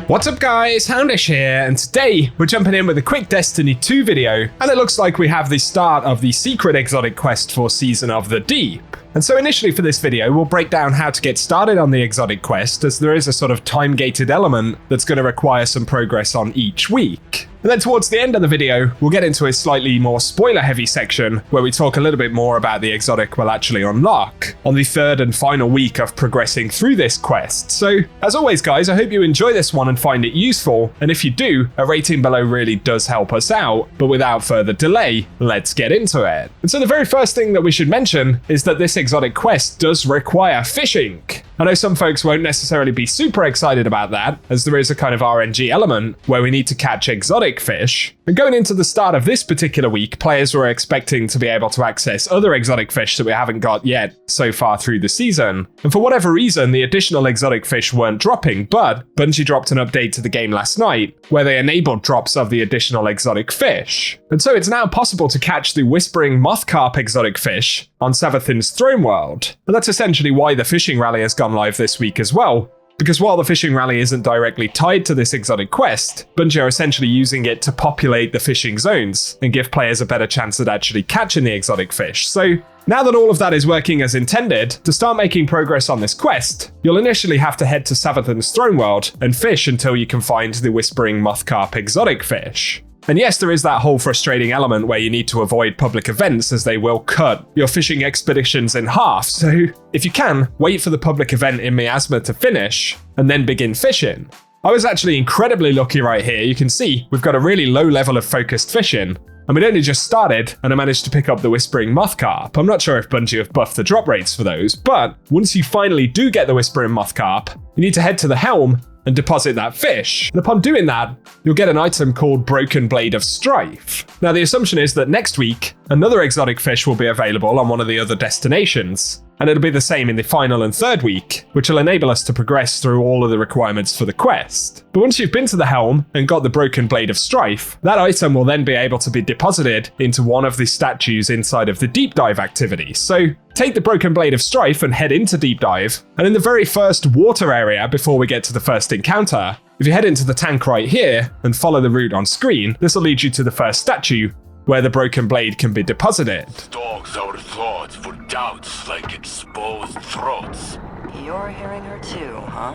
What's up guys, Houndish here, and today we're jumping in with a quick Destiny 2 video, and it looks like we have the start of the secret exotic quest for Season of the Deep. And so initially for this video, we'll break down how to get started on the exotic quest, as there is a sort of time-gated element that's going to require some progress on each week. And then towards the end of the video, we'll get into a slightly more spoiler-heavy section where we talk a little bit more about the exotic we'll actually unlock on the third and final week of progressing through this quest. So, as always guys, I hope you enjoy this one and find it useful, and if you do, a rating below really does help us out. But without further delay, let's get into it. And so the very first thing that we should mention is that this exotic quest does require fishing. I know some folks won't necessarily be super excited about that, as there is a kind of RNG element where we need to catch exotic fish. And going into the start of this particular week, players were expecting to be able to access other exotic fish that we haven't got yet so far through the season. And for whatever reason, the additional exotic fish weren't dropping, but Bungie dropped an update to the game last night where they enabled drops of the additional exotic fish. And so it's now possible to catch the Whispering Mothcarp exotic fish on Savathun's Throne World. And that's essentially why the fishing rally has gone live this week as well. Because while the fishing rally isn't directly tied to this exotic quest, Bungie are essentially using it to populate the fishing zones and give players a better chance at actually catching the exotic fish. So now that all of that is working as intended, to start making progress on this quest, you'll initially have to head to Savathun's Throne World and fish until you can find the Whispering Mothcarp exotic fish. And yes, there is that whole frustrating element where you need to avoid public events, as they will cut your fishing expeditions in half. So if you can, wait for the public event in Miasma to finish and then begin fishing. I was actually incredibly lucky right here. You can see we've got a really low level of focused fishing, and we'd only just started and I managed to pick up the Whispering Mothcarp. I'm not sure if Bungie have buffed the drop rates for those, but once you finally do get the Whispering Mothcarp, you need to head to the helm and deposit that fish. And upon doing that, you'll get an item called Broken Blade of Strife. Now the assumption is that next week, another exotic fish will be available on one of the other destinations. And it'll be the same in the final and third week, which will enable us to progress through all of the requirements for the quest. But once you've been to the helm and got the Broken Blade of Strife, that item will then be able to be deposited into one of the statues inside of the Deep Dive activity. So take the Broken Blade of Strife and head into Deep Dive, and in the very first water area before we get to the first encounter, if you head into the tank right here and follow the route on screen, this will lead you to the first statue where the Broken Blade can be deposited. Stalks our thoughts for doubts like exposed throats. You're hearing her too, huh?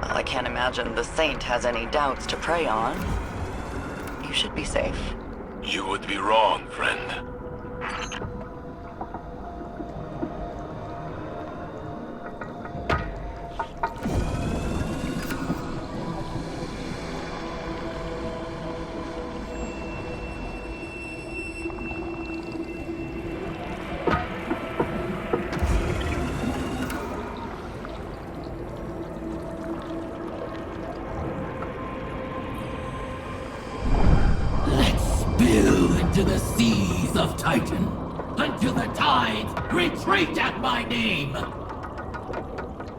I can't imagine the Saint has any doubts to prey on. You should be safe. You would be wrong, friend. To the seas of Titan, until the tides retreat at my name.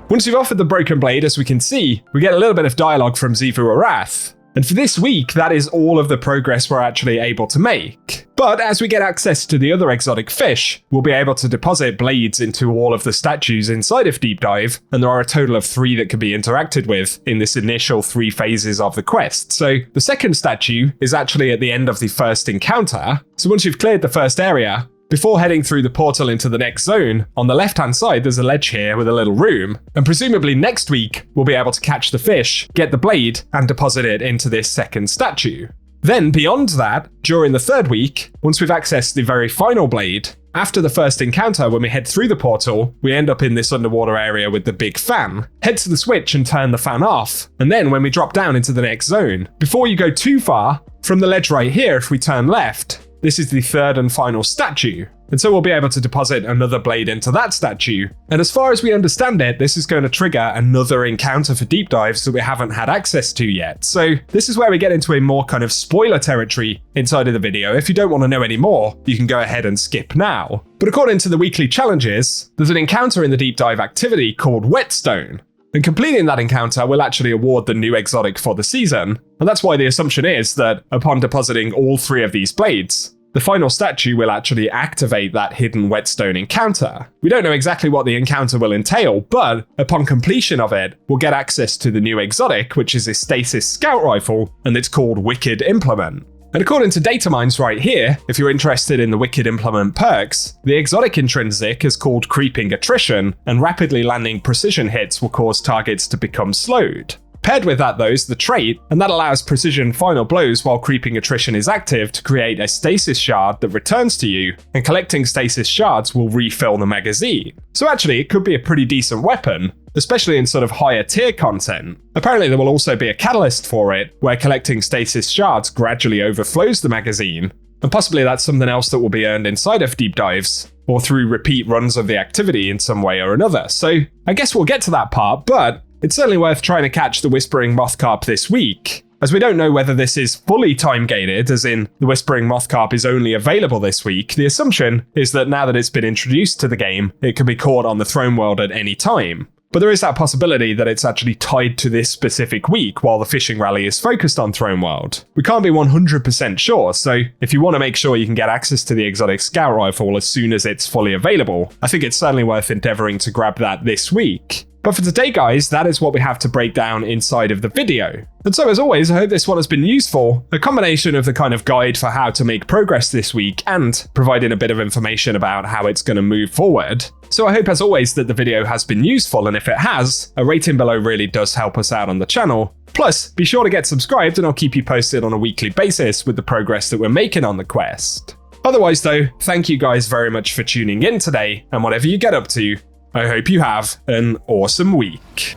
Once you've offered the Broken Blade, as we can see, we get a little bit of dialogue from Xivu Arath. And for this week, that is all of the progress we're actually able to make. But as we get access to the other exotic fish, we'll be able to deposit blades into all of the statues inside of Deep Dive, and there are a total of 3 that can be interacted with in this initial 3 phases of the quest. So the second statue is actually at the end of the first encounter. So once you've cleared the first area, before heading through the portal into the next zone, on the left-hand side there's a ledge here with a little room, and presumably next week we'll be able to catch the fish, get the blade, and deposit it into this second statue. Then beyond that, during the third week, once we've accessed the very final blade, after the first encounter when we head through the portal, we end up in this underwater area with the big fan. Head to the switch and turn the fan off, and then when we drop down into the next zone, before you go too far, from the ledge right here if we turn left, this is the third and final statue. And so we'll be able to deposit another blade into that statue. And as far as we understand it, this is going to trigger another encounter for Deep Dives that we haven't had access to yet. So this is where we get into a more kind of spoiler territory inside of the video. If you don't want to know any more, you can go ahead and skip now. But according to the weekly challenges, there's an encounter in the Deep Dive activity called Whetstone. And completing that encounter will actually award the new exotic for the season. And that's why the assumption is that upon depositing all 3 of these blades, The final statue will actually activate that hidden whetstone encounter. We don't know exactly what the encounter will entail, but upon completion of it, we'll get access to the new exotic, which is a stasis scout rifle, and it's called Wicked Implement. And according to data mines right here, if you're interested in the Wicked Implement perks, the exotic intrinsic is called Creeping Attrition, and rapidly landing precision hits will cause targets to become slowed. Paired with that though is the trait, and that allows precision final blows while Creeping Attrition is active to create a stasis shard that returns to you, and collecting stasis shards will refill the magazine. So actually it could be a pretty decent weapon, especially in sort of higher tier content. Apparently there will also be a catalyst for it, where collecting stasis shards gradually overflows the magazine, and possibly that's something else that will be earned inside of deep dives, or through repeat runs of the activity in some way or another. So I guess we'll get to that part, but it's certainly worth trying to catch the Whispering Mothcarp this week, as we don't know whether this is fully time-gated, as in the Whispering Mothcarp is only available this week. The assumption is that now that it's been introduced to the game, it can be caught on the Throne World at any time. But there is that possibility that it's actually tied to this specific week while the fishing rally is focused on Throne World. We can't be 100% sure, so if you want to make sure you can get access to the exotic scout rifle as soon as it's fully available, I think it's certainly worth endeavoring to grab that this week. But for today guys, that is what we have to break down inside of the video. And so as always, I hope this one has been useful, a combination of the kind of guide for how to make progress this week and providing a bit of information about how it's going to move forward. So I hope as always that the video has been useful, and if it has, a rating below really does help us out on the channel. Plus, be sure to get subscribed and I'll keep you posted on a weekly basis with the progress that we're making on the quest. Otherwise though, thank you guys very much for tuning in today, and whatever you get up to, I hope you have an awesome week.